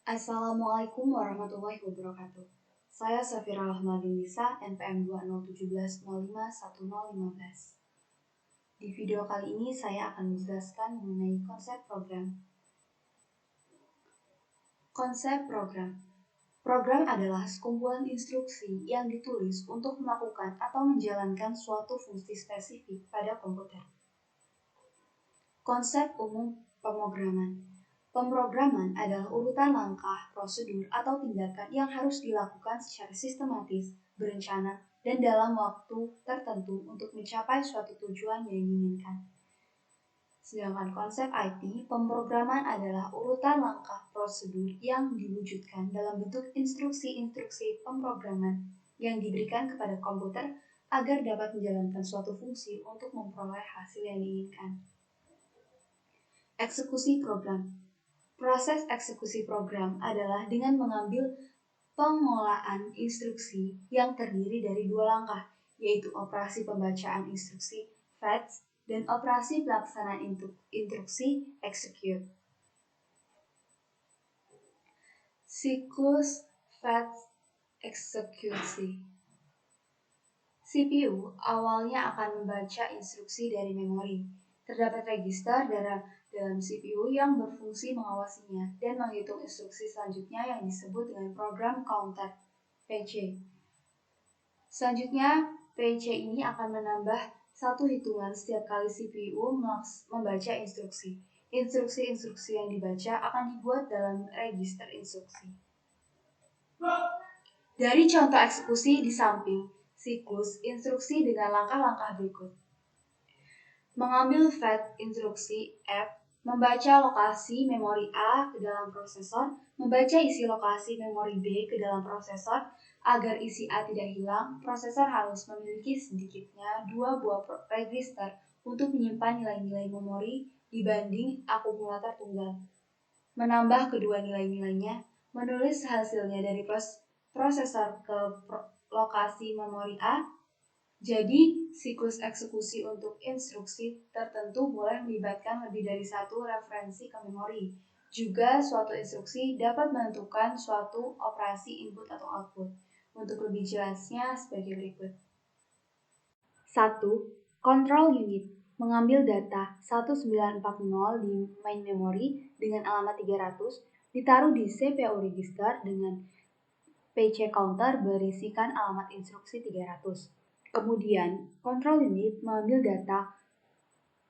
Assalamualaikum warahmatullahi wabarakatuh. Saya Safira Rahmadinisa, NPM 2017051015. Di video kali ini saya akan menjelaskan mengenai konsep program. Konsep program. Program adalah sekumpulan instruksi yang ditulis untuk melakukan atau menjalankan suatu fungsi spesifik pada komputer. Konsep umum pemrograman. Pemrograman adalah urutan langkah, prosedur, atau tindakan yang harus dilakukan secara sistematis, berencana, dan dalam waktu tertentu untuk mencapai suatu tujuan yang diinginkan. Sedangkan konsep IT, pemrograman adalah urutan langkah prosedur yang diwujudkan dalam bentuk instruksi-instruksi pemrograman yang diberikan kepada komputer agar dapat menjalankan suatu fungsi untuk memperoleh hasil yang diinginkan. Eksekusi program. Proses eksekusi program adalah dengan mengambil pengolahan instruksi yang terdiri dari dua langkah, yaitu operasi pembacaan instruksi fetch dan operasi pelaksanaan instruksi execute. Siklus fetch eksekusi. CPU awalnya akan membaca instruksi dari memori. Terdapat register dalam CPU yang berfungsi mengawasinya dan menghitung instruksi selanjutnya yang disebut dengan program counter (PC). Selanjutnya, PC ini akan menambah satu hitungan setiap kali CPU membaca instruksi. Instruksi-instruksi yang dibaca akan dibuat dalam register instruksi. Dari contoh eksekusi di samping, siklus instruksi dengan langkah-langkah berikut. Mengambil fetch instruksi F, membaca lokasi memori A ke dalam prosesor, membaca isi lokasi memori B ke dalam prosesor. Agar isi A tidak hilang, prosesor harus memiliki sedikitnya 2 buah register untuk menyimpan nilai-nilai memori dibanding akumulator tunggal. Menambah kedua nilai-nilainya, menulis hasilnya dari prosesor ke lokasi memori A. Jadi, siklus eksekusi untuk instruksi tertentu boleh melibatkan lebih dari satu referensi ke memori. Juga, suatu instruksi dapat menentukan suatu operasi input atau output. Untuk lebih jelasnya sebagai berikut. 1. Control unit mengambil data 1940 di main memory dengan alamat 300, ditaruh di CPU register dengan PC counter berisikan alamat instruksi 300. Kemudian, control unit mengambil data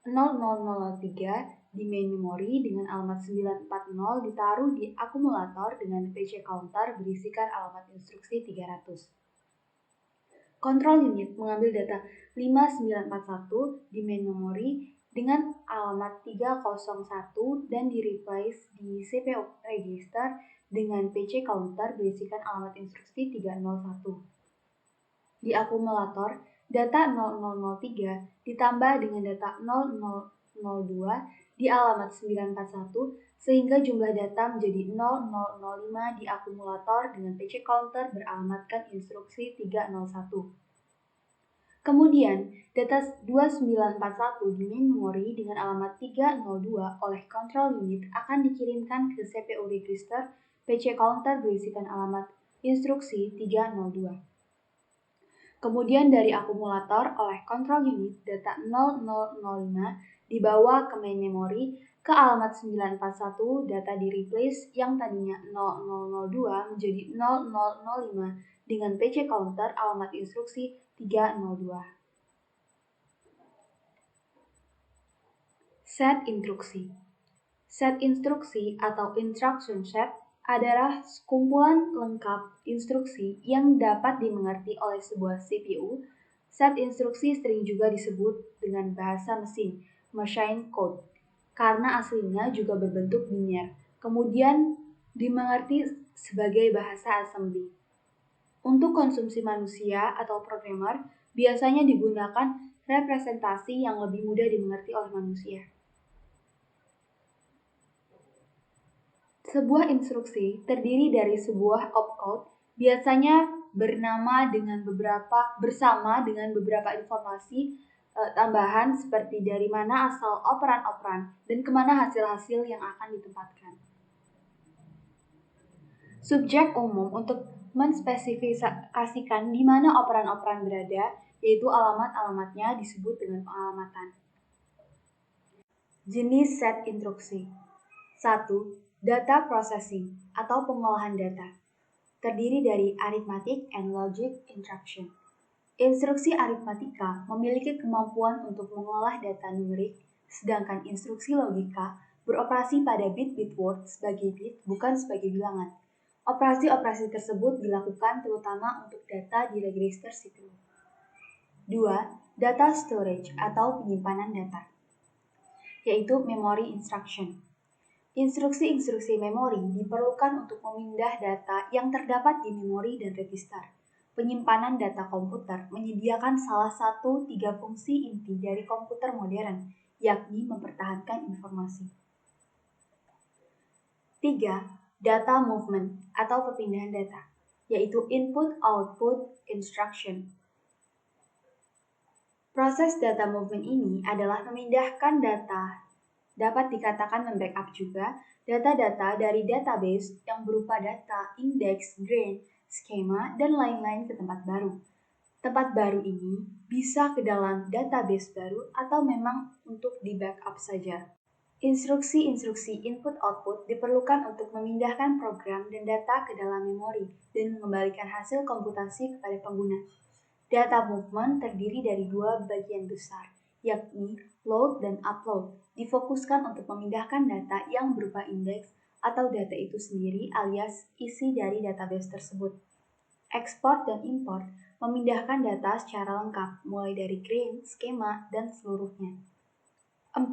0003 di main memory dengan alamat 940 ditaruh di akumulator dengan PC counter berisikan alamat instruksi 300. Control unit mengambil data 5941 di main memory dengan alamat 301 dan di-replace di CPU register dengan PC counter berisikan alamat instruksi 301. Di akumulator, data 0003 ditambah dengan data 0002 di alamat 941 sehingga jumlah data menjadi 0005 di akumulator dengan PC counter beralamatkan instruksi 301. Kemudian, data 2941 di main memory dengan alamat 302 oleh control unit akan dikirimkan ke CPU register PC counter berisikan alamat instruksi 302. Kemudian dari akumulator oleh control unit data 0005 dibawa ke main memory ke alamat 941, data di replace yang tadinya 0002 menjadi 0005 dengan PC counter alamat instruksi 302. Set instruksi. Set instruksi atau instruction set adalah sekumpulan lengkap instruksi yang dapat dimengerti oleh sebuah CPU. Set instruksi sering juga disebut dengan bahasa mesin, machine code, karena aslinya juga berbentuk biner, kemudian dimengerti sebagai bahasa assembly. Untuk konsumsi manusia atau programmer, biasanya digunakan representasi yang lebih mudah dimengerti oleh manusia. Sebuah instruksi terdiri dari sebuah opcode, biasanya bersama dengan beberapa informasi tambahan seperti dari mana asal operan-operan dan kemana hasil-hasil yang akan ditempatkan. Subjek umum untuk menspesifikasikan di mana operan-operan berada, yaitu alamat-alamatnya disebut dengan pengalamatan. Jenis set instruksi. 1. Data processing atau pengolahan data. Terdiri dari arithmetic and logic instruction. Instruksi aritmatika memiliki kemampuan untuk mengolah data numerik, sedangkan instruksi logika beroperasi pada bit-bit word sebagai bit bukan sebagai bilangan. Operasi-operasi tersebut dilakukan terutama untuk data di register CPU. 2. Data storage atau penyimpanan data, yaitu memory instruction. Instruksi-instruksi memori diperlukan untuk memindah data yang terdapat di memori dan register. Penyimpanan data komputer menyediakan salah satu 3 fungsi inti dari komputer modern, yakni mempertahankan informasi. 3. Data movement atau perpindahan data, yaitu input-output instruction. Proses data movement ini adalah memindahkan data, dapat dikatakan membackup juga, data-data dari database yang berupa data, indeks, grain, skema, dan lain-lain ke tempat baru. Tempat baru ini bisa ke dalam database baru atau memang untuk di backup saja. Instruksi-instruksi input-output diperlukan untuk memindahkan program dan data ke dalam memori dan mengembalikan hasil komputasi kepada pengguna. Data movement terdiri dari 2 bagian besar, yakni load dan upload. Difokuskan untuk memindahkan data yang berupa indeks atau data itu sendiri alias isi dari database tersebut. Export dan import memindahkan data secara lengkap, mulai dari grain, skema, dan seluruhnya. 4.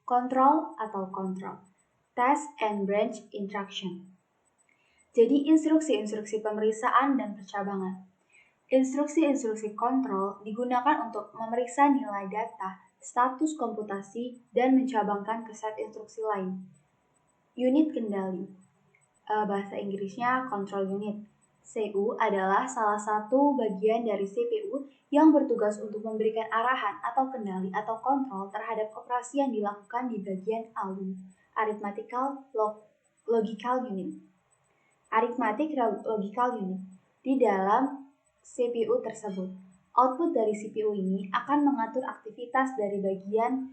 Control atau control. Test and branch instruction. Jadi instruksi-instruksi pemeriksaan dan percabangan. Instruksi-instruksi kontrol digunakan untuk memeriksa nilai data, status komputasi, dan mencabangkan ke set instruksi lain. Unit kendali, bahasa Inggrisnya control unit. CU adalah salah satu bagian dari CPU yang bertugas untuk memberikan arahan atau kendali atau kontrol terhadap operasi yang dilakukan di bagian ALU, Arithmetical Logical Unit. Arithmetic Logical Unit di dalam CPU tersebut. Output dari CPU ini akan mengatur aktivitas dari bagian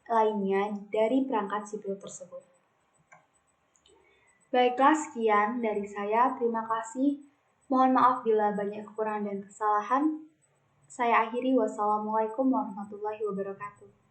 lainnya dari perangkat CPU tersebut. Baiklah, sekian dari saya. Terima kasih. Mohon maaf bila banyak kekurangan dan kesalahan. Saya akhiri. Wassalamualaikum warahmatullahi wabarakatuh.